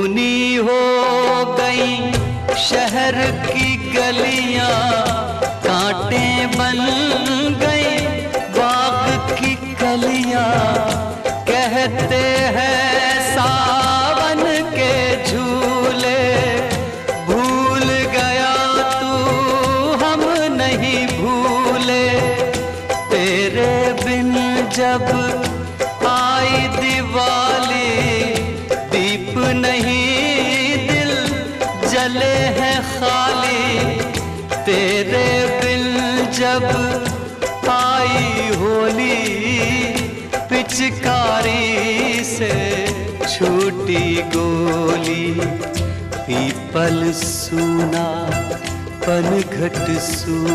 सूनी हो गई शहर की गलियां, कांटे बन गई बाग की कलियां। कहते हैं सावन के झूले, भूल गया तू हम नहीं भूले। तेरे बिन जब आई दिवाली, दीप नहीं दिल जले हैं खाली। तेरे बिन जब आई होली, पिचकारी से छूटी गोली। पीपल सूना पनघट सूना